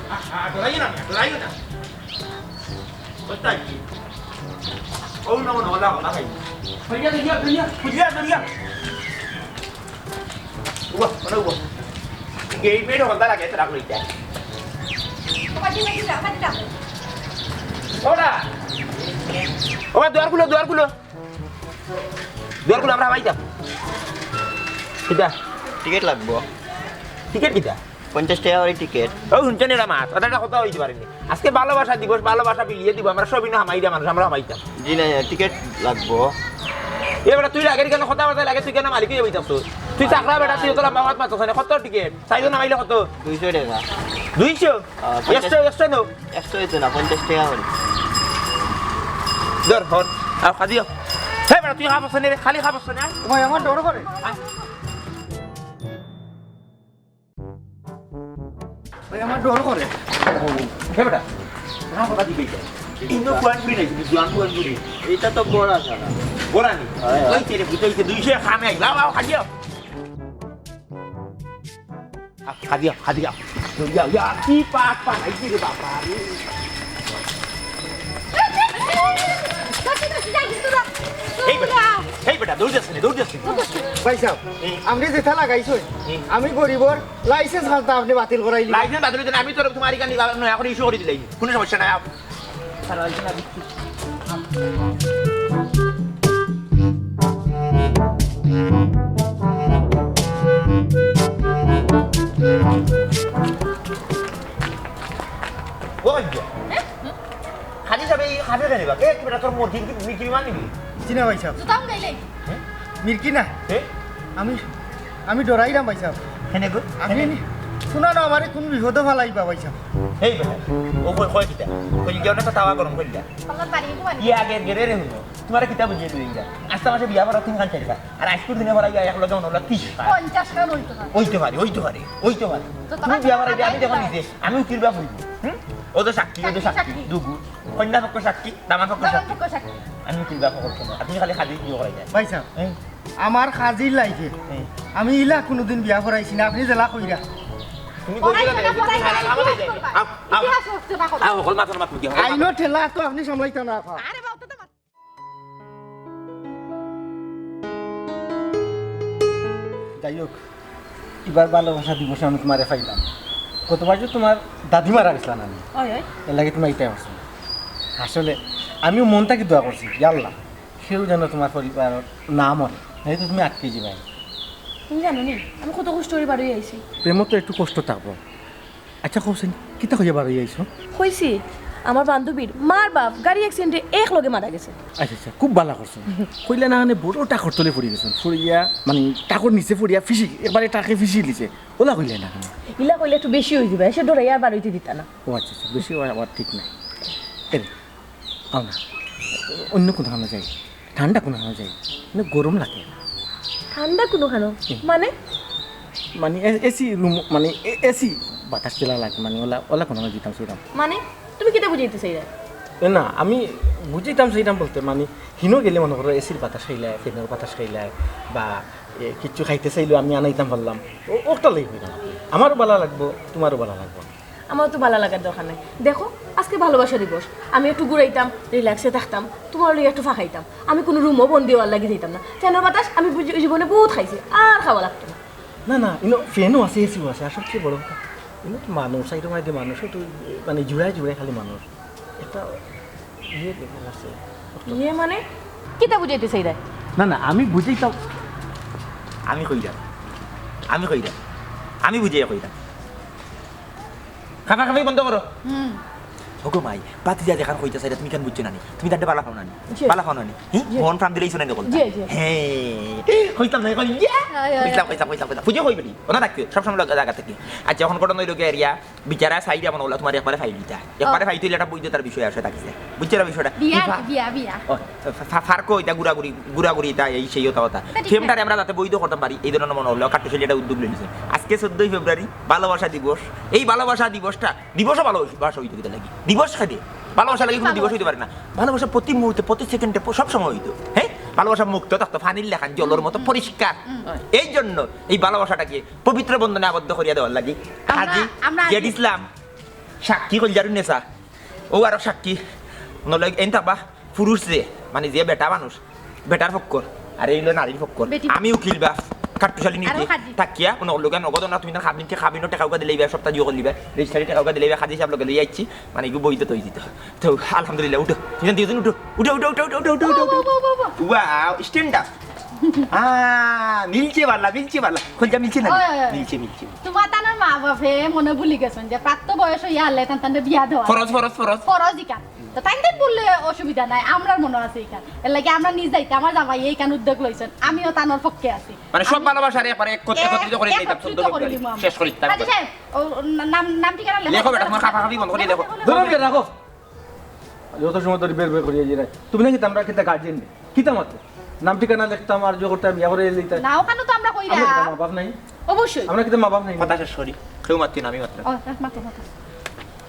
Dorayo na. Basta aquí. Oh, no, wala ko na kayo. Durian. Uwa. Gay pero kung talaga ito ako ito. Kapatid. Hola. Oke, duar kulo. Duar kulo berapa itu? Kita. Ticket লাগবো Tiket kita. 50 টাকা করে ticket ও শুনছেন এরা মাছ ওটা কথা হইতে পারেনি আজকে ভালোবাসা দিবস ভালোবাসা বিলিয়ে দিব আমরা সবই না হামাইরা মানুষ আমরা হামাইতাম জি না টিকিট লাগবো এবারে তুই লাগে কেন কথা বলতে লাগে তুই কেন মালিক হয়ে যাইতাছ তুই চাকরা বেটা তুই তোরা মামাত মাছ ওখানে কত টিকিট চাইতো না মাইলে কত 200 টাকা 200 এক্সট্রা নো 100 হইতো না 50 টাকা করে ধর হর আর খাদিও হে বেটা তুই খাবছ না খালি খাবছ না ভাই আমার ডর করে ভাই আমার ডর করে হে বেটা না কথা দিবি ইনো কোয়ান ফ্রি নাই জোয়ান কোয়ান ফ্রি এটা তো বড় ছাড়া বোরানি হ্যাঁ। ওই তেরে বুঝাইছে 200 খামে আইলা আও খাদিও খাদিও ইয়া কি পাট আইছি রে বাবা রে এই বেটা দৌড় যাচ্ছে ভাই সাহেব আপনি যেটা লাগাইছেন আমি গরিবর লাইসেন্স খালতা আপনি বাতিল করাইলি লাইসেন্স বাতিল হইছে আমি তোর তোমার এখানে নয়া করে ইস্যু করে দিলাই কোনো সমস্যা নাই খালি যাবে খাবে কেন বা কে বেটা তোর মোর মিকি মানিবি চিনা ভাই সাহেব জুতাম গাইলে মির্কি না হে আমি ডরাইলাম ভাই সাহেব হেনে গো আপনি শোনা না আমারে কোন বিপদে ফালাইবা ভাই সাহেব এই বেটা ও কই কিটা কই কেউ না তাওয়া গরম কইলা পাল্লার বাড়ি তো বাড়ি ই আগে গেরে রে হলো তোমার কিতাব বুঝিয়ে দিই আস্তে মাসে বিয়া করা তুমি খান চাইবা আর আজকের দিনে ভরা গিয়া এক লগে অনলা 30 50 টাকা হইতো না ওইতে পারে তুমি বিয়া করা আমি যখন নিজে আমি উকিলবা হইব ও তো সাক্ষী দুগু কন্যা পক্ষ সাক্ষী দামান পক্ষ সাক্ষী আমি উকিলবা করতে না আপনি খালি খাদি বিয়া করাই যায় ভাই সাহেব আমার খাজির লাইফে আমি ইলা কোনোদিন বিয়া করাইছি না আপনি জেলা কইরা তুমি কইলা আও হল মাথা মাত কি আইনো ঠেলা তো আপনি সামলাইতে না আরে বাবা তো যাই হোক এবার ভালোবাসা দিবসে আমি তোমারে পাইলাম গতবার যে তোমার দাদি মারা গেছিলাম আমি এর লাগে তুমি এইটাই আসো আসলে আমিও মন থেকে দোয়া করছি আল্লাহ সেও যেন তোমার পরিবার না মরে নাই তো তুমি আটকে যাবে তুমি জানো নি আমি কত কষ্ট করে বাড়ি আইছি প্রেমত তো একটু কষ্ট থাকবো আচ্ছা কৌশন কিতা হয়ে বাড়ি আইছো কইছি আমার বান্ধবীর মার বাপ গাড়ি অ্যাক্সিডেন্টে এক লগে মারা গেছে আচ্ছা খুব ভালো করছো কইলে না মানে বড় টাকর তলে পড়ে গেছো ফুরিয়া মানে টাকর নিচে ফুরিয়া ফিসি এবারে টাকে ফিসি দিছে ওলা কইলে না ইলা কইলে একটু বেশি হয়ে যাবে সে ডরাইয়া আর বাড়িতে দিতা না ও আচ্ছা বেশি আবার ঠিক নাই এ আও না অন্য কোনো খানা যাই ঠান্ডা কোনো খানা যাই মানে গরম লাগে ঠান্ডা কোনো খানো মানে মানে এসি রুম মানে এসি বাতাস চলা লাগে মানে ওলা কোনো দিতাম সেরকম মানে তুমি কিটা বুঝাইতে চাইরা না আমি বুঝিতাম সেইটাম বলতে মানে হিনো গেলে মনে করো এসির বাতাস খাইলায় ফ্যানের বাতাস খাইলায় বা কিচ্ছু খাইতে চাইলেও আমি আনাইতাম পারলাম ওটা লাগবে না আমারও ভালো লাগবো তোমারও ভালো লাগবো আমার তো ভালো লাগার দরকার নাই দেখো আজকে ভালোবাসা দিবস আমি একটু ঘুরাইতাম রিল্যাক্সে থাকতাম তোমার লিগে একটু ফাঁকাইতাম আমি কোনো রুমও বন্দি হওয়ার লাগে দিতাম না ফ্যানের বাতাস আমি জীবনে বহুত খাইছি আর খাওয়া লাগতো না না ইনো ফ্যানও আছে এসিও আছে আর সবচেয়ে বড় কথা ইনো তো মানুষ সাইডের মধ্যে মানুষ তো মানে জুড়ায় খালি মানুষ একটা ইয়ে লেভেল আছে ইয়ে মানে কিটা বুঝাইতে চাইরা না আমি বুঝিতাম আমি কইরা আমি বুঝিয়ে কইরা খাবি বন্ধ করো ওগো মাই পাতি যা দেখান কইতা চাইরা তুমি কেন বুঝছো না তুমি তাতে বালা খাও না বালা খাও না মন প্রাণ দিলেই শুনে দেখো হ্যাঁ কইতাম না কই কইতাম বুঝে কইবি ওনা থাকতে সব সময় জায়গা থেকে আর যখন ঘটনা হইলো এরিয়া বিচারা সাইড এমন হলো তোমার একবারে ফাইল দিতা একবারে ফাইল দিলে এটা বুঝতে তার বিষয় আসে থাকছে বুঝছো না বিষয়টা বিয়া ফারকো এটা গুড়াগুড়ি তা এই সেই কথা ফেমটারে আমরা যাতে বৈধ করতে পারি এই ধরনের মনে হলো কাটতে এটা উদ্যোগ নিয়েছে আজকে 14 ফেব্রুয়ারি ভালোবাসা দিবস এই ভালোবাসা দিবসটা দিবসও ভালোবাসা হইতে দিতে লাগি দিবস খাইতে ভালোবাসা লাগে কোনো দিবস হইতে পারে না ভালোবাসা প্রতি মুহূর্তে প্রতি সেকেন্ডে সব সময় হইতো হ্যাঁ ভালোবাসা মুক্ত থাকতো ফানির লেখান জলের মতো পরিষ্কার এই জন্য এই ভালোবাসাটাকে পবিত্র বন্ধনে আবদ্ধ করিয়া দেওয়ার লাগি হাজি জেড ইসলাম সাক্ষী কল জারুন নেছা ও আর সাক্ষী নলে এন থাকবা পুরুষ যে মানে যে বেটা মানুষ বেটার ফক্কর আর এই হলো নারীর ফক্কর বেটি। আমি উকিল বা কাটুশালী নিতে আরো খাজি। থাকিয়া কোনো লোকে নগদ না তুমি না খাবিনকে খাবিনো টাকা দিলে সপ্তাহ জিও করলিবা রেজিস্ট্রারি টাকা দিলে খাজি সব লোকে লই আইছি মানে এগুলো বইতে তৈ দিতে তো আলহামদুলিল্লাহ উঠো তুমি দিয়েছেন উঠো উঠো উঠো উঠো উঠো উঠো উঠো উঠো ওয়াও স্ট্যান্ড আপ মিলছে বালা খোঁজা মিলছে না ওই, ওই, ওই। মিলছে তোমার তানোর মা বাপে মনে ভুলি গেছেন যে প্রাপ্ত বয়স হইয়া হলে তান বিয়া দেওয়া ফরজ ফরজ ইকান তো তাই বললে অসুবিধা নাই আমরার মনে আছে ইকান এর লাগে আমরা নিজ যাইতে আমার জামাই এই কান উদ্যোগ লইছেন আমিও তানোর পক্ষে আছি মানে সব ভালোবাসার একবারে একত্রিত করে দিতাম একত্রিত করে দিমু আমরা। শেষ করি কাজী সাহেব, ও নাম ঠিকানা লেখো বেটা তোমার খাফা খাফি বন্ধ করে দেখো ধরুন কে রাখো যত সময় ধরে বের বের করিয়ে যাই তুমি নাকি আমরা কিতা গার্জেন নেই কিতা মাত্র নাম ঠিকানা লিখতাম আর জো করতাম ইয়া করে লিখতাম নাও কানো তো আমরা কইরা আমরা কিতা মা বাপ নাই অবশ্যই আমরা কিতা মা বাপ নাই কথা শেষ করি কেউ মাত্র না আমি মাত্র ও মাতো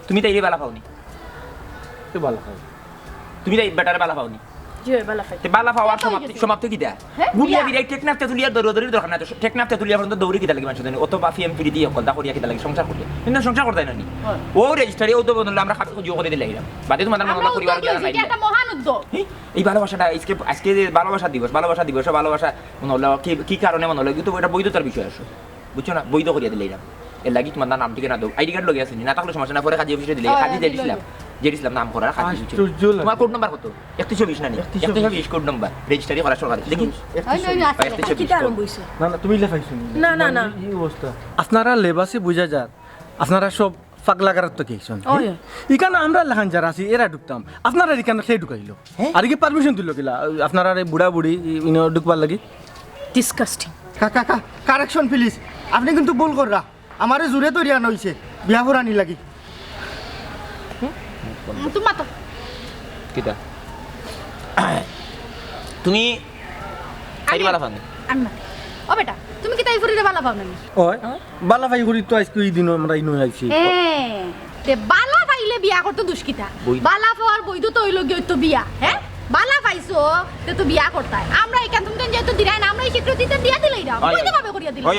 তুমি তাই বেলা পাওনি তো ভালো খাই তুমি তাই বেটারে বেলা পাওনি জি বালা ফাই তে বালা পাওয়ার কত হয়ে গেছে? সমাপ্তি কি দেয় হ্যাঁ, গুলিয়া বিয়া। বিরাই টেকনাফতে তুলিয়া দৌড়ি দরকার না টেকনাফতে তুলিয়া পর্যন্ত দৌড়ি কিতা লাগে মানুষ জানি অত বাফি এম ফ্রি দিয়ে কলদা করিয়া কিতা লাগে সংসার করতে কিন্তু সংসার করতে না নি ও রেজিস্টারে ও তো বদলে আমরা খাবে জিও করে দিলে এরাম বাদে তোমাদের মনে আমরা পরিবার উদ্যোগ যারা লইছি, নাই এটা একটা মহান উদ্যোগ এই ভালোবাসাটা আজকে যে ভালোবাসা দিবস ভালোবাসা মনে হলো কি কারণে মনে হলো কিন্তু এটা বৈধতার বিষয় আসো বুঝছো না বৈধ করিয়া দিলে এরাম এর লাগি তোমার নাম ঠিকানা দাও আইডি কার্ড লগে আছে না থাকলে সমস্যা না পরে কাজী অফিসে দিলে হ্যাঁ, কাজী দিল, জেডিসলাম নাম করার কাজী আশ্চর্য লাগে। তোমার কোড নাম্বার কত 120 না নি 120 কোড নাম্বার রেজিস্ট্রি করা সরকার দেখি ওই নই আছে কিতা আরম্ভ হইছে না না তুমি লেখাইছো না, না, না। এই অবস্থা আপনারা লেবাসে বুঝা যান আপনারা সব পাগলা করার তো কেছন ওই। ইকান আমরা লেখান যারা আছি এরা ঢুকতাম আপনারা ইকান খেয়ে ঢুকাইলো আর কি পারমিশন দিল কিলা আপনারা এই বুড়া বুড়ি ইনো ঢুকবার লাগি ডিসকাস্টিং কাকা কারেকশন প্লিজ আপনি কিন্তু ভুল কররা আমারে জোরে তৈরি আনা হইছে বিয়া ফুরানি লাগি তুমি মাতো কিটা তুমি আইডি বালা ফানি আমি না ও বেটা তুমি কি তাই ফুরিরে বালা পাও না ওই বালা ভাই ঘুরি তো আজকে এই দিন আমরা ইনো আইছি তে বালা পাইলে বিয়া করতে দুষ্কিতা বৈধ। বালা পাওয়ার বৈধ তো হইলো গিয়ে তো বিয়া হ্যাঁ বালা পাইছো তে তো বিয়া করতাই আমরা এখান তুমি যেহেতু দিলাই না আমরা এই স্বীকৃতিতে দিয়া দিলাই না বৈধ ভাবে করিয়া দিলাই ওই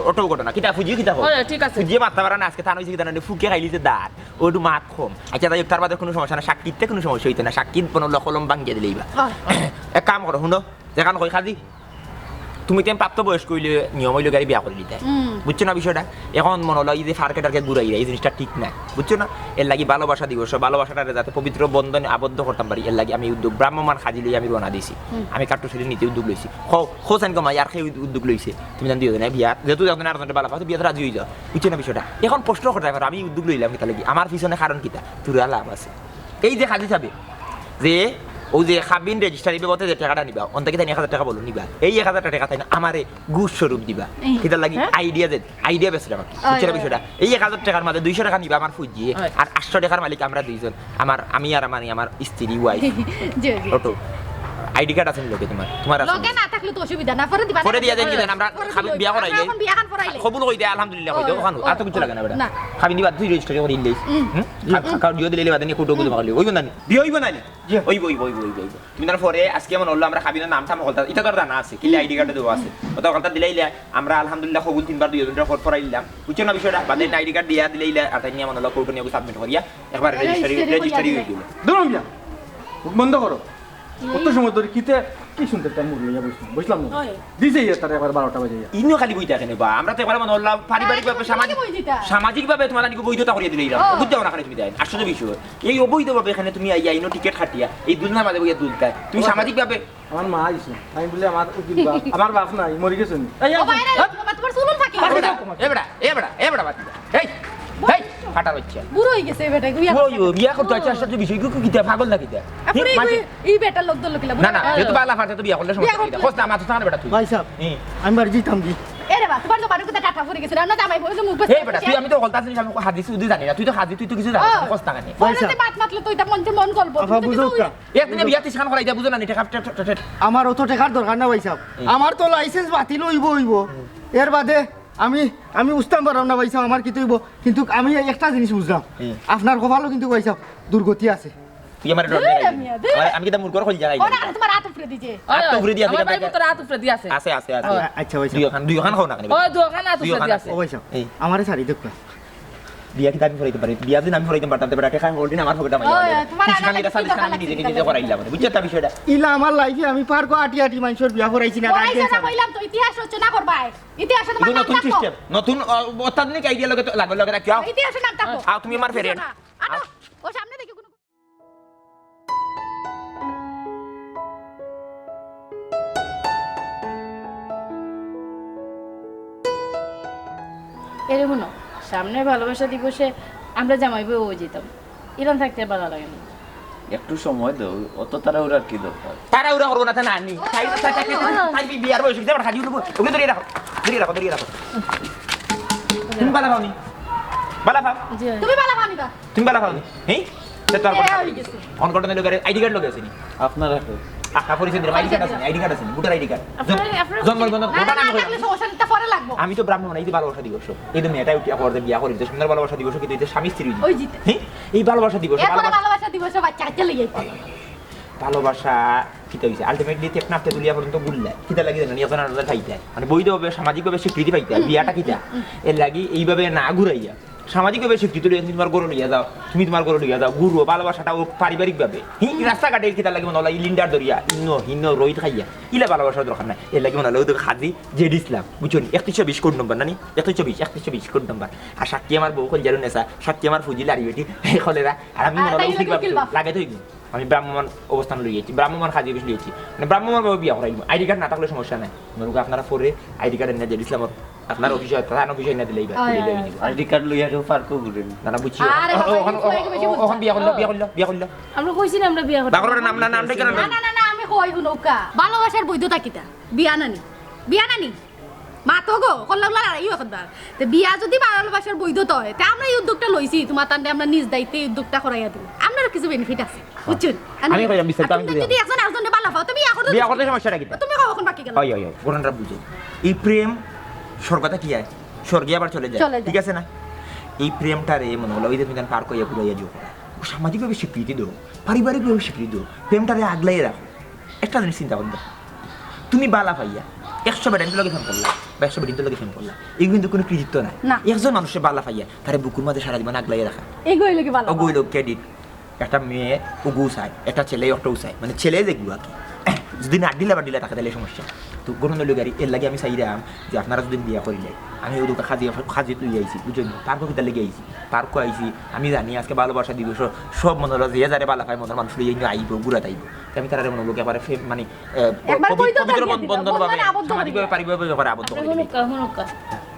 ওটো ঘটনা কিটা ফুজি কিটা ওই, ঠিক আছে। ফুজি মাথা পারা না আজকে থান হইছে কিটা না ফুকে খাইলিছে দাঁত ওটু মাত কম আচ্ছা তাই তার বাদে কোনো সমস্যা না সাক্ষীতে কোনো সমস্যা হইতে না সাক্ষীত বনল কলম ভাঙ্গিয়ে দিলেইবা এক কাম করো শুনো যেখান কই খাদি তুমি তেম প্রাপ্ত বয়স কইলে নিয়ম হইলে গাড়ি বিয়া করে দিতে বুঝছো না বিষয়টা এখন মনে হলো এই যে ফার্কে টার্কে ঘুরাই এই জিনিসটা ঠিক না বুঝছো না এর লাগি ভালোবাসা দিবস ভালোবাসাটা যাতে পবিত্র বন্ধনে আবদ্ধ করতাম পারি এর লাগি আমি উদ্যোগ ব্রাহ্মমান খাজি লই আমি রওনা দিছি আমি কাটুশালী নীতি উদ্যোগ লইছি খোসান কমাই আর সেই উদ্যোগ লইছে তুমি জান দিও না বিয়া যেহেতু যখন আর ভালো পাচ্ছ বিয়াতে রাজি হয়ে যাও বুঝছো না বিষয়টা এখন প্রশ্ন করতে পারো আমি উদ্যোগ লইলাম কিতা লাগি আমার পিছনে কারণ কিতা তুরা লাভ আছে এই যে খাজি যাবে যে ও যে খাবিন রেজিস্ট্রারি বেবতে যে টাকাটা নিবা অন থেকে 1000 টাকা বলো নিবা এই 1000 টাকা তাই না আমারে ঘুষ স্বরূপ দিবা কিটা লাগি আইডিয়া বেসরা বাকি বুঝছো বিষয়টা এই 1000 টাকার মধ্যে 200 টাকা নিবা আমার ফুজিয়ে আর 800 টাকার মালিক আমরা দুইজন আমি আর আমার স্ত্রী ওয়াইফ জি জি অটো আইডি কার্ড আছে লোকে তোমার আছে লগে না থাকলে তো অসুবিধা না পরে দিবা পরে দিয়া দেন কিনা আমরা খাবি বিয়া করাইলে এখন বিয়া খান করাইলে কবুল কই দে আলহামদুলিল্লাহ কই দে ওখানে আর তো কিছু লাগে না বেটা না। খাবি দিবা তুই রেজিস্টার করে দিলেই কার্ড দিও দিলে বাদে নি কোটো গুলো মারলি ওই না বিয়ে হইব না ওই তুমি তার পরে আজকে মন হলো আমরা খাবি না নামটা মহলতা এটা তো জানা আছে কি আইডি কার্ড দেওয়া আছে ওটা কথা দিলাইলে আমরা আলহামদুলিল্লাহ কবুল তিনবার দুইজনের ফট করাইলাম বুঝছো না বিষয়টা বাদে আইডি কার্ড দিয়া দিলাইলে আর তাই নিয়ে মন হলো কোটো নিয়ে সাবমিট করিয়া একবার রেজিস্টারি হয়ে গেল দূর মিয়া বন্ধ করো কত সময় ধরে কিতে কি শুনতে টাইম লইয়া বুঝলাম না ওই। দিছে তার একবার 12টা বাজে ইনিও খালি বইতে কেন বা আমরা তো একবার মনে হলো পারিবারিক ভাবে সামাজিক ভাবে তোমার নাকি বৈধতা করিয়ে দিলে বুঝতে না তুমি দেয় আসলে বিষয় এই অবৈধ ভাবে এখানে তুমি আইনো টিকিট খাটিয়া এই দুলনার মাঝে বইয়া দুলতা তুমি সামাজিক ভাবে আমার মা আইছে আমি বলে আমার উকিল বাপ আমার বাপ নাই মরে গেছেন ও বাইরে তোমার চুলুন থাকি এবড়া বাতি এই ফাটা হচ্ছে বুড়ো হয়ে গেছে বেটা গুইয়া ওই বিয়া করতে আছে আসলে বিষয় কি পাগল নাকি দে আপনি এই বেটা লোক দল কিলা না না যেহেতু বালা ফাটা তো বিয়া করলে সমস্যা কি খোঁজ না মাথা সামনে বেটা তুই ভাই সাহেব আমি বাড়ি যেতাম কি এরে বা তোমার তো বাড়ি কথা টাটা পড়ে গেছে না জামাই বলে মুখ এই বেটা তুই আমি তো বলতাছি আমি হাদিস উদি জানি না তুই তো হাদিস তুই তো কিছু জানিস না খোঁজ না কেন বলতে বাত মাতলে তো এটা মন গল্প আপা বুঝো কা একদিন বিয়া তিসান করাই যা বুঝো না এটা আমার অত টাকার দরকার না ভাই সাহেব আমার তো লাইসেন্স বাতিল হইব এর বাদে আমি উস্তাম পারলাম না ভাই সাহেব আমার কিছু হইব কিন্তু আমি একটা জিনিস বুঝলাম আপনার কপালও কিন্তু ভাই সাহেব দুর্গতি আছে তুই আমার ডর আমি কি মূর্খর কল জায়গায় ও না তোমার হাত উপরে দিছে আত্মঘুরি দিয়া আমার ভাই তোর হাত উপরে দিয়ে আছে আছে আচ্ছা ভাই সাহেব দুই খান খাও না কেন ওই দোকান হাত উপরে দিয়ে আছে ও ভাই সাহেব এই। আমারে সারি দেখবা বিয়া কি আমি করাইতে পারি বিয়া দিন আমি করাইতে পারতাম তবে টাকা হোল্ডিং আমার পকেটে মাইয়া তোমার কিছু আনাটা আমি কি দরকার আমি নিজে লাগছে নিজে করাইলাম বুঝছো তা বিষয়টা ইলা আমার লাইফে আমি পার কো আটি আটি মানুষের বিয়া করাইছি না করাইছে না কইলাম তো ইতিহাস রচনা করবাই ইতিহাসে তোমার এটা নাম নতুন থাকবো। সিস্টেম নতুন অত্যাধুনিক আইডিয়া লগে লগে রাখিও ইতিহাসে নাম থাকবো। তুমি আমার ফ্রেন্ড আনো ও সামনে দেখি কোনো এরকম না সামনে ভালোবাসা দিবসে আমরা জামাই বউ যেতাম ইরান থাকতে ভালো লাগে না একটু সময় দাও অত তাড়াহুড়ার কি দরকার তারা ওরা করবো না তা না নি তাই বিয়ার বয়স হইছে আবার খাজি উঠবো ওগুলো ধরিয়ে রাখো তুমি বালা পাওনি বালা পাও জি তুমি বালা পানি দাও তুমি বালা পাওনি হ্যাঁ সে তো আর এ হয়ে গেছে। অন করতে লোকের আইডি কার্ড লোকে আসেনি আপনার হাতে আকা পরিচয় দিলাম আইডি কার্ড আছে ভোটার আইডি কার্ড আপনার- জন্ম নিবন্ধন না ভোটার না নাম কই থাকলে সমস্যা নিতে পরে লাগবো আমি তো ব্রাহ্মণ এই যে ভালোবাসা দিবস এই তো মেয়েটা উঠিয়া করতে বিয়া করি তো সুন্দর ভালোবাসা দিবস কিন্তু এটা স্বামী স্ত্রী ওই জিতে হ্যাঁ এই ভালোবাসা দিবস এরপরে ভালোবাসা দিবসে বাচ্চা কাচ্চা লইয়া ভালোবাসা কিতা হইছে আলটিমেটলি টেক নাপতে তুলিয়া পর্যন্ত গুল্লা কিতা লাগি জানেন এখন আর খাইতে মানে বৈধভাবে সামাজিকভাবে স্বীকৃতি পাইতে বিয়াটা কিতা এর লাগি এইভাবে না ঘুরাইয়া সামাজিকভাবে স্বীকৃতি লইয়া তুমি তোমার গরু লইয়া যাও তুমি তোমার গরু লইয়া যাও গুরু ভালোবাসাটা ও পারিবারিকভাবে রাস্তাঘাটে কিতা লাগে মনে হলো লিন্ডার দরিয়া হিন্ন রোহিত খাইয়া ইলা ভালোবাসার দরকার নাই এর লাগে মনে হলো তো খাজি জেড ইসলাম বুঝছো 3120 কোড নম্বর নানি 3120 কোড নম্বর আর সাক্ষী আমার বউ কল জারু নেশা সাক্ষী আমার ফুজি লারি বেটি খলেরা আর আমি মনে হলো ঠিকভাবে লাগে তো আমি ব্রাহ্মণ অবস্থান লইয়েছি ব্রাহ্মণ খাজি বেশি লইয়েছি মানে ব্রাহ্মণ ভাবে বিয়া করাইব আইডি কার্ড না থাকলে সমস্যা নাই মনে আপনারা পরে আইডি কার্ড এনে দিয়ে ইসলাম আপনার অফিসে থানা অফিসে এনে দিলেই আইডি কার্ড লইয়া কেউ পার্কও ঘুরেন না বুঝছি আরে বাবা, ওখান বিয়া করলো আমরা কইছি না আমরা বিয়া করতে বাকরের নাম নামটা কেন না না না না আমি কই নৌকা ভালোবাসার বৈধতা কিতা বিয়া নানি মা তো গো কল্লাগুলা আর ইউ একবার তে বিয়া যদি ভালোবাসার বৈধতা হয় তে আমরা এই উদ্যোগটা লইছি তোমার তান্ডে আমরা নিজ দায়িত্বে এই উদ্যোগটা করাইয়া দিই আপনারও কিছু বেনিফিট আছে বুঝছেন আমি কইলাম বিস্তারিত আমি তুমি যদি একজন আরেকজনে ভালো পাও তুমি বিয়া করতে সমস্যাটা কি তুমি কখন বাকি গেল হয় কোরআনরা বুঝে এই প্রেম স্বর্গটা কি হয় স্বর্গে আবার চলে যায় চলে যায়। ঠিক আছে না এই প্রেমটারে মনে হলো ওই যে তুমি পার কইয়া ঘুরাইয়া যাও সামাজিকভাবে স্বীকৃতি দাও পারিবারিকভাবে স্বীকৃতি দাও প্রেমটারে আগলাই রাখো একটা জিনিস চিন্তা করবে তুমি বালা পাইয়া 100 বেডিন লগে ফোন করলা বা 100 বেডিন লগে ফোন করলা এই কিন্তু কোনো কৃতিত্ব নাই না। একজন মানুষের বালা পাইয়া তারে বুকুর মধ্যে সারা জীবন আগলাই রাখা এগোই লাগি ভালো ওগুলো ক্রেডিট একটা মেয়ে উগু চায় একটা ছেলে একটাও চায় মানে ছেলে যেগুলো আর কি যদি না দিলে বা দিলে টাকা দিলে সমস্যা তো গরম হলো গাড়ি এর লাগে আমি চাইলাম যে আপনারা যদি বিয়া করিলে আমি ওই দুটো খাজি তুই আইছি বুঝলেন পার্কও কিতা লেগে আইছি পার্কও আইছি আমি জানি আজকে ভালোবাসা দিবস সব মনে হলো যে যারে বালা পায় মনের মানুষ লইয়া আইব বুড়া তাইব আমি তারা মনে হলো এবারে মানে একবার কইতো তো পবিত্র দিয়ে দিবা, বন্ধন ভাবে বন্ধনে আবদ্ধ করে সামাজিকভাবে পারিবারিকভাবে ব্যাপারে আবদ্ধ করে দিবে। হুনুকা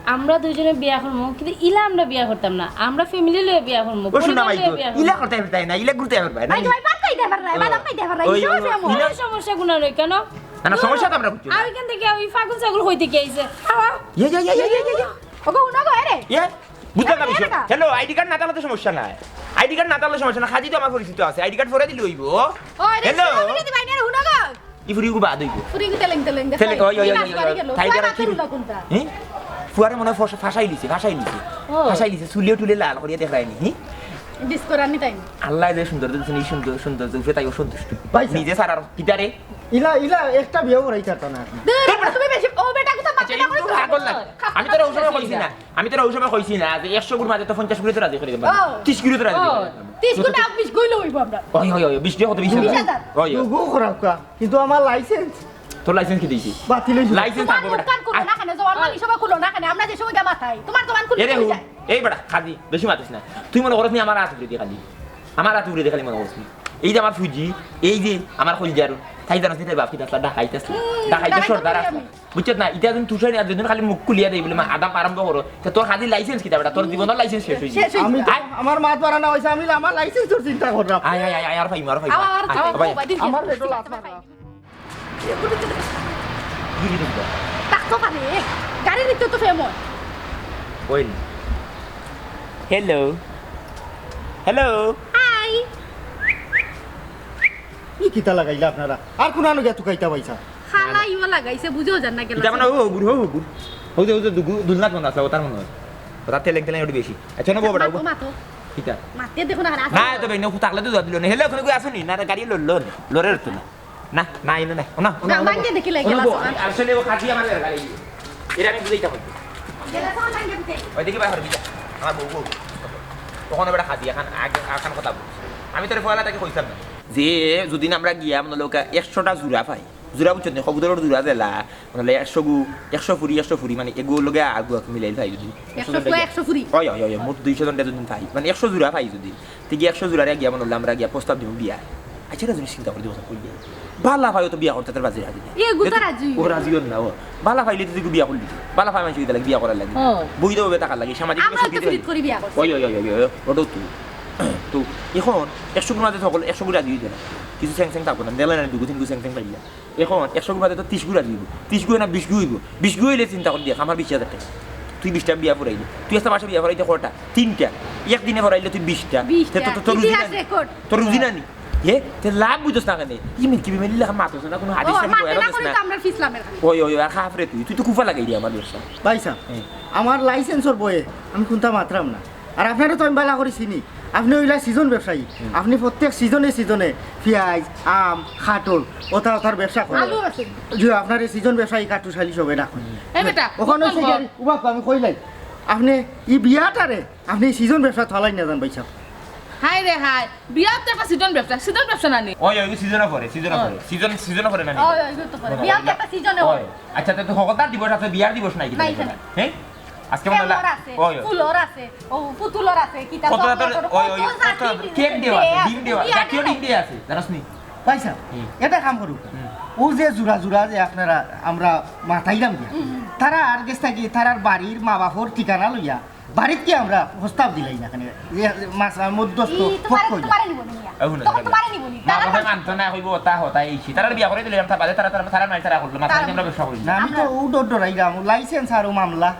আমরা দুইজনে বিয়া করবো কিন্তু ইলা আমরা বিয়া করতাম না আমরা ফ্যামিলি লয়ে বিয়া করবো ও শোনা ভাই পরিবার লইয়া বিয়া করবো। ইলা করতে পারবে না ইলা ঘুরতে পারবে না ভাই ভাই পাত কই দেবার নাই বাদাম কই দেবার নাই ওই, সমস্যা ওই, এমন। ইলা- কোনো সমস্যা গুনা নয় কেন না সমস্যা তো আমরা বুঝছি আর ওইখান থেকে ওই ফাগুল ছাগল হইতে কি আইছে ইয়ে ওগো উনা গো রে বুঝলাম না এ, বিষয় এটা। হ্যালো আইডি কার্ড না থাকলে তো সমস্যা নাই আইডি কার্ড না থাকলে সমস্যা না খাজি তো আমার পরিচিত আছে আইডি কার্ড ফরে দিলে হইব ওই রে হ্যালো আমি দিবাই না উনা গো ইফুরি গু বাদ হইব ফুরি গু তেলেং তেলেং দেখাই তেলেং, ওই, ওই, ওই, ওই, তাই যারা কি- উনা কোনটা হ্যাঁ ফুয়ারে মনে হয় ফাঁসাই লিছে ফাঁসাই লিছে চুলিয়ে টুলে লাল করিয়া দেখায়নি হ্যাঁ ডিস করানি তাই আল্লাহ যে সুন্দর দিয়েছেন এই সুন্দর উপরে তাই সন্তুষ্ট পাইছা? নিজে সারার কিতারে ইলা একটা বিয়া করাইতে পারতো না আপনি। তুমি বেশি ও বেটা কথা আচ্ছা এই তো পাগল না আমি তোরা ওই সময় কইছি না যে 100 গুণ মাঝে তো 50 কিলো তো রাজি করে দেব ও। 30 কিলো তো রাজি করে দেব 30 গুণ 20 কইলো হইব আমরা ওই 20 টাকা কত 20,000 ওই তবুও খারাপ কা কিন্তু আমার লাইসেন্স তোর লাইসেন্স কি দিয়েছি বাতিল হয়েছে। লাইসেন্স তোমার থাকবো বেটা দোকান খুলো না কেন জবান মালি সবাই খুলো না কেন আমরা যে সময় গামা খাই তোমার দোকান খুলে এরে হয়ে যায় এই বেটা খাদি বেশি মাতিস না তুই মনে করছ নি আমার হাত উড়ে দিয়ে খালি আমার হাত উড়ে দিয়ে খালি মনে করছ এই যে আমার ফুজি এই যে আমার কলজার তাই জানাস নি তাই বাপ কি দাসলা ঢাকাইতেছ ঢাকাইতে সর্দার আছে বুঝছত না এটা তুমি তুষারি আর যদি খালি মুখ খুলিয়া দেই বলে আদাম আরম্ভ করো তে তোর খাদি লাইসেন্স কি বেটা তোর জীবনের লাইসেন্স শেষ হই শেষ হয়ে আমি তো আমার মাত বাড়ানো হয়েছে আমি আমার লাইসেন্স তোর চিন্তা করলাম আয় আর ভাই আবার আমার পেটও লাথ মারা। তাকতো পারে গাড়ি নিতে তো ফেমস ওয়েল হ্যালো হ্যালো হাই কি কিতা লাগাইলা আপনারা আর কোন আনো গিয়া তুকাইতা পাইছা খালা ইও লাগাইছে বুঝো জান না গেল এটা মানে ও গুরু হউদে দুলনাথ মনে আছে ওটার মনে হয় ওটা তেলেং তেলেং একটু বেশি আচ্ছা না বড় মাতো কিটা মাতে দেখো না না তো ভাই নকু থাকলে তো দিল না হেলে ওখানে কই আসুনি না গাড়ি লরের তো না না না ইনো না না না মাঙ্গে দেখি লাগে গেল আসলে ও খাজি আমার গাড়ি এর আমি বুঝাইতা পারি গেল তো মাঙ্গে দিতে ওই দেখি বাইরে বিটা আমার বউ তখন এবার খাদি এখন কথা বলছি আমি তোর পয়লা তাকে কইতাম না যে যদি আমরা গিয়া মনে লোক 100টা জোড়া পাই জোড়া বুঝছো না কবুতরের জোড়া দিলা মানে 100 ফুরি মানে এগুলো লগে আগুয়া মিলাই পাই যদি 100 ফুরি ওই ওই ওই মোট 200 জন যদি পাই মানে 100 জোড়া পাই যদি ঠিক 100 জোড়া গিয়া মনে আমরা গিয়া প্রস্তাব দিব বিয়া আচ্ছা রাজনী চিন্তা করে দিব কইবে বালা ভাই তো বিয়া করতে তার বাজে রাজি এ গুতা রাজি ও রাজি না ও বালা ভাইলে তুই বিয়া করলি বালা ভাই মানুষ লাগে বিয়া করার লাগে বই দেবো টাকা লাগে সামাজিক আমরা তো ফিট করি বিয়া করছি ওই ওই ওই ওই ওটা তো এখন 100 গুণ মাঝে সকল 100 গুণ রাজি হইতে না কিছু স্যাং থাকবো না দেলে না দুগু তিন গু স্যাং পাইলা এখন 100 গুণ মাঝে তো 30 গুণ রাজি হইব 30 গুণ না 20 গুণ হইব 20 গুণ হইলে চিন্তা করে দিয়া আমার 20000 টাকা তুই 20টা বিয়া পড়াইলি তুই একটা মাসে বিয়া পড়াইতে কটা 3টা একদিনে পড়াইলে তুই 20টা তোর রুজি না নি হে তে লাভ বুঝছ না কেন ইমিন কি বিমেলি লাগা মাতছ না কোনো হাদিস না কইরা না আমরা ফিসলামের ওই ওই আর খাফরে তুই তো কুফা লাগাই দি আমার ব্যবসা ভাই সাহেব আমার লাইসেন্সর বইয়ে আমি কোনটা মাত্রাম না আর আপনারও তো আমি বালা করে চিনি আপনি ওইলা সিজন ব্যবসায়ী আপনি প্রত্যেক সিজনে পেঁয়াজ আম খাটল ওথার ব্যবসা করেন আলু আছে জি আপনার এই সিজন ব্যবসায়ী কাটু শালি সবে রাখুন এই বেটা ওখানে আমি কইলাই আপনি ই বিয়াটারে আপনি সিজন ব্যবসা থলাই না জান ভাই সাহেব হাই রে হাই বিয়াত তো একটা সিজন ব্যবসা না নি ওই ওই সিজনে করে সিজনে করে না ওই ওই তো করে বিয়া তো একটা সিজনে হয় আচ্ছা তো হকদার দিবস আছে বিয়ার দিবস নাই কি হ্যাঁ আজকে মনে কেমন আছে ফুলর আছে ও পুতুলর আছে কি তা কত ওই ওই কেক দেওয়া আছে ডিম দেওয়া জাতীয় ডিম দেওয়া আছে জানাস নি ভাই সাহেব এটা কাম করুক ও যে জোড়া যে আপনারা আমরা মাথাইলাম দিয়া তারা আর গেছ থাকি তারার বাড়ির মা বাপর ঠিকানা লইয়া বাড়িত কি আমরা প্রস্তাব দিলাই না এখানে মাছ মধ্যস্থ পক্ষ তোমারে নিব নিয়া তখন তোমারে নিব নি না বাবা মানতো না হইব ওটা হতা এইছি তারা বিয়া করে দিলাম তা বাদে তারা নাই তারা করলো মাথা আমরা ব্যবসা করি না আমি তো ও ডরাইলাম লাইসেন্স আর মামলা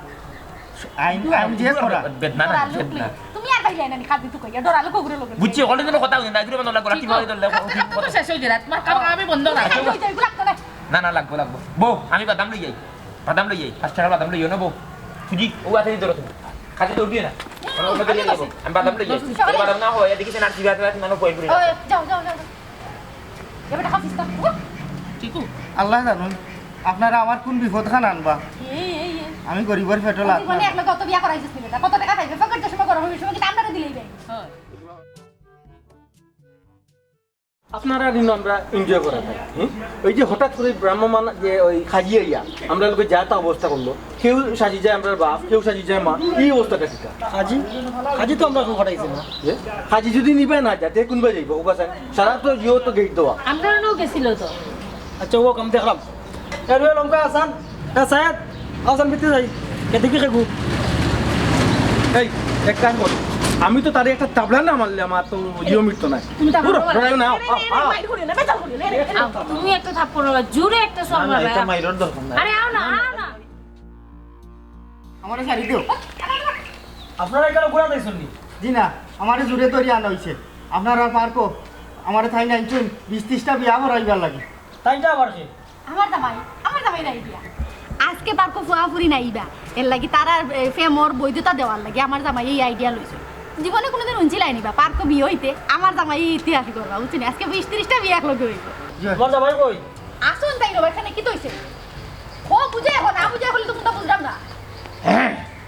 আইন যে করা বেদনা না বেদনা তুমি আর ভাই না খাদি তো কইয়া ডরালো কগুরে লগে বুঝছি ওখানে যেন কথা না ঘুরে বান্দা লাগো রাখি ভাই দলে তো শেষ হয়ে গেল তোমার কাম আমি বন্ধ না না না লাগবো বউ আমি বাদাম লই যাই 5 টাকা বাদাম লই না বউ সুজি ও আছে ধরো তুমি খাতে তো উঠিয়ে না আমি বাদাম লই যাই বাদাম না হয় এদিকে না জিবা আছে না পয়েন্ট করে যাও এবারে হাফিস তো ঠিকু আল্লাহ জানুন আপনারা আমার কোন বিপদ খান আনবা এই আমি গরিবের পেটে লাগ জীবনে একলা কত বিয়া করাইছিস নি বেটা কত টাকা পাইবে ফকর যে সময় করো ওই সময় কি টান্ডারে দিলেই ভাই হ্যাঁ আপনারা দিন আমরা এনজয় করা যায় ওই যে হঠাৎ করে ব্রাহ্মণ যে ওই খাজিয়ে ইয়া আমরা লোকে যা তা অবস্থা করলো কেউ সাজি যায় আমরা বাপ কেউ সাজি যায় মা এই অবস্থাটা ঠিক খাজি তো আমরা এখন হটাইছি না খাজি যদি নিবে না যাতে কোনবা যাইব ও বাসা সারা তো জিও তো গেট দেওয়া আমরাও গেছিল তো আচ্ছা ও কম দেখলাম এর লঙ্কা আসান হ্যাঁ সায়াদ আসান ভিতরে যাই এদিকে খেগু এই এক কাজ কর আমি তো তারে একটা তাবলা না মারলে আমার তো জিও মিটতো না তুমি তাবলা না তুমি একটা থাপ্পড় মারবা জোরে একটা সর মারবা এটা মাইরন দরকার না আরে আও না আমার শাড়ি দিও আপনারা এখানে ঘোরা দিয়েছেন নি জি না আমার জুড়ে তৈরি আনা হয়েছে আপনারা পার্কো আমার থাই না 20-30টা বিয়া করাইবার লাগে তাই যা আবার আমার জামাই নাই বিয়া আজকে পারকো ফুয়াফুরি নাইবা এর লাগি তারা ফেমর বৈধতা দেওয়ার লাগে আমার জামাই এই আইডিয়া লইছে জীবনে কোনোদিন উঞ্চিলাই নিবা পার্কো বিয়ে হইতে আমার জামাই ইতিহাস করবা বুঝছেন আজকে 20-30টা বিয়া লগে হইব তোমার জামাই কই আসুন তাই রবা এখানে কি তৈছে ও বুঝে এখন না বুঝে হলে তো কোনটা বুঝলাম না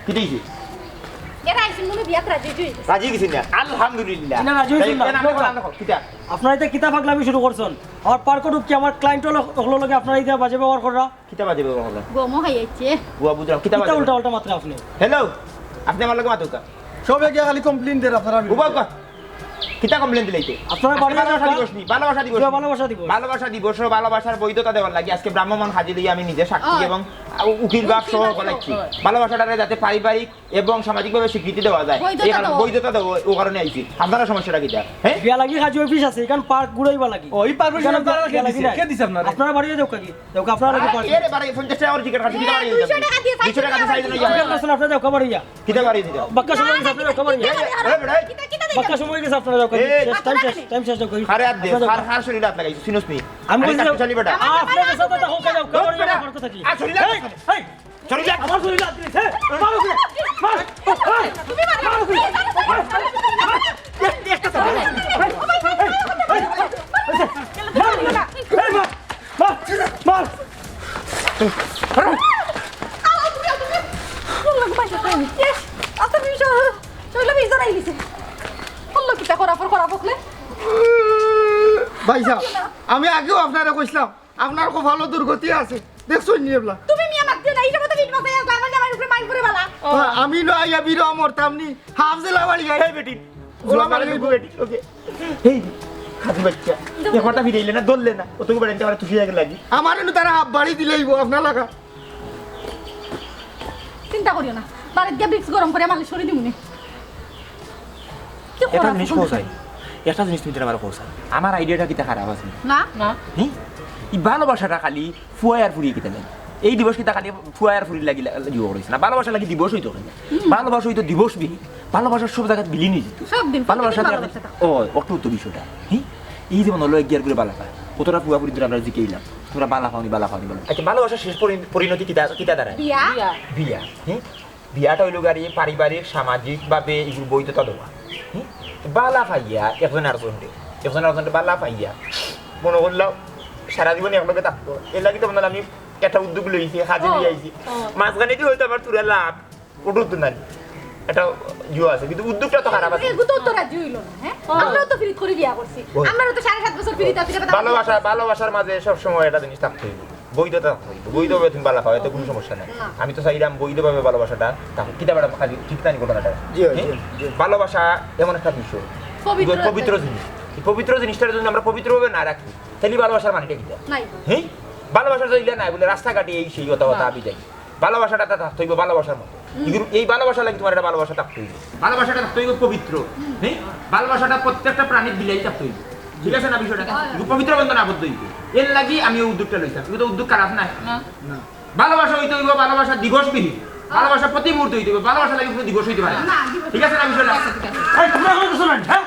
কি দিছি এরা আইসিন মনে বিয়া রাজি হইছে রাজি গেছিস না আলহামদুলিল্লাহ না, রাজি হইছেন না। কিটা আপনারা এটা কিতা পাগলামি শুরু করছেন আমার পার্কট কি আমার ক্লায়েন্ট হলো লগে আপনারা এটা বাজে ব্যবহার করা কিটা বাজে বাবা গোমো খাইছে বুয়া বুঝলাম কিটা কিতা বাজে উল্টা মাত্রা আপনি হ্যালো আপনি আমার লগে মাতুকা সব এগিয়ে খালি কমপ্লেন দেন আপনারা বুবা কা কিতা কমপ্লেন দিলাইতে আপনারা বাড়ি ভালোবাসা দিবস নি ভালোবাসা দিবস ভালোবাসা দিবস ভালোবাসার বৈধতা দেওয়ার লাগে আজকে ব্রাহ্মণ হাজির দিয়ে আমি নিজে সাক্ষী এবং উকিল বাপ সহ বলাচ্ছি ভালোবাসাটারে যাতে পারিবারিক এবং সামাজিকভাবে স্বীকৃতি দেওয়া যায় এই কারণে বৈধতা দেবো ও কারণে আইছি আপনারা সমস্যাটা কিটা হ্যাঁ বিয়া লাগি হাজি অফিস আছে এখান পার্ক ঘুরাইবা লাগি ওই পারমিশন আপনারা কে দিছে আপনারা আপনারা বাড়ি যাও কাকি যাও আপনারা লাগি পার্ক এরে বারে 50 টাকা আর টিকিট কাটি কিটা বাড়ি 200 টাকা দিয়ে 200 টাকা দিয়ে সাইজ আপনারা না আপনারা যাও কাবাড়ি যা কিটা বাড়ি দিতে বাক্কা সময় গেছে আপনারা যাও কাবাড়ি বাক্কা সময় গেছে আপনারা যাও কাকি টাইম শেষ যাও কাকি আরে আর দে হার শরীর হাত লাগাইছো সিনোস নি আমি বলছি চলি বেটা আপনাদের সাথে তো হোক যাও কাবাড়ি যাও পার্ক থাকি আর শরীর এই চলি যা আমার শরীর হাত দিছে মারো মার তুমি মারো মার আচ্ছা তুমি চলে বিজয় আইছে তুই করা পকলে ভাই সাহেব আমি আগেও আপনারা কইছিলাম আপনার কপালও দুর্গতি আছে দেখছই নি এবলা তুমি মিয়া মাত দিয়ে না এই মতো বিট মাথায় আসলা আমার জামাইর উপরে মাইর করে বালা আমি না আইয়া বিরো মরতাম নি হাফ জেলা বাড়ি গাই এই বেটি ওলা মারে বেটি ওকে এই খাদি বাচ্চা একবারটা ফিরাইলে না দললে না ও তোকে বেড়াইতে আমার তুষি লাগে লাগি আমার এনে তারা হাফ বাড়ি দিলেইব আপনার লাগা চিন্তা করিও না বাড়িতে গিয়ে ব্রিক্স গরম করে মালিশ করে দিমুনি কি একটা করা জিনিস পৌঁছাই একটা জিনিস তুমি আমার পৌঁছাই আমার আইডিয়াটা কিতা খারাপ আছে না না হ্যাঁ এই ভালোবাসাটা খালি ফুয়াই আর ফুরিয়ে কিতা লাগে এই দিবস কিতা খালি ফুয়াই আর ফুরি লাগি ইয়ে করেছে না ভালোবাসা লাগি দিবস হইতো কেন ভালোবাসা হইতো দিবস বিহি ভালোবাসার সব জায়গায় বিলীনই যেত সব দিন ভালোবাসা ভালোবাসাটা। ও অটো তো বিষয়টা হ্যাঁ এই যেমন হলো এক গিয়ার করে বালা পায় কতটা ফুয়া ফুরি ধরে আমরা জিকেইলাম তোমরা বালা খাওনি আচ্ছা ভালোবাসার শেষ পরিণতি কিতা কিতা দাঁড়ায় বিয়া বিয়া হ্যাঁ বিয়াটা হইল গাড়ি পারিবারিক সামাজিকভাবে এগুলো বৈধতা দেওয়া হ্যাঁ বালা পাইয়া একজন আরেকজনকে বালা পাইয়া মনে করলাম সারা জীবনে একলগে থাকতো এর লাগে তো মনে আমি একটা উদ্যোগ লইছি হাজির লিয়ে আইছি মাঝখানে কি হয়তো আমার তুরা লাভ ওটা তো না একটা ইয়ে আছে কিন্তু উদ্যোগটা তো খারাপ আছে এগুতো তো রাজি হইল না হ্যাঁ আমরাও তো ফ্রি করে বিয়া করছি আমরাও তো 7.5 বছর ফ্রিতে আছি ভালোবাসার মাঝে সবসময় একটা জিনিস থাকতে হইব বৈধতা থাকতে হইব বৈধভাবে তুমি বালা খাওয়া এতে কোনো সমস্যা নাই আমি তো চাইলাম বৈধভাবে ভালোবাসাটা থাকুক কিতা ম্যাডাম খালি ঠিক জানি ঘটনাটা ভালোবাসা এমন একটা বিষয় পবিত্র জিনিস এই পবিত্র জিনিসটা যদি আমরা পবিত্রভাবে না রাখি তাহলে ভালোবাসার মানেটা কি নাই হ্যাঁ ভালোবাসার যদি নাই বলে রাস্তাঘাটে এই সেই কথা আমি যাই ভালোবাসাটা থাকতে হইব ভালোবাসার মতো এই ভালোবাসা লাগে তোমার একটা ভালোবাসা থাকতে হইব ভালোবাসাটা থাকতে হইব পবিত্র হ্যাঁ ভালোবাসাটা প্রত্যেকটা প্রাণীর বিলাই থাকতে হইব ঠিক আছে না বিষয়টা পবিত্র বন্ধন আবদ্ধ হইব এর লাগি আমি উদ্যোগটা লইতাম কিন্তু উদ্যোগ খারাপ নাই ভালোবাসা হইতে হইব ভালোবাসা দিবস বিহীন ভালোবাসা প্রতি মুহূর্তে হইতে হইব ভালোবাসা লাগে কোনো দিবস হইতে পারে না ঠিক আছে না বিষয়টা তোমরা এখন কিছু নাই হ্যাঁ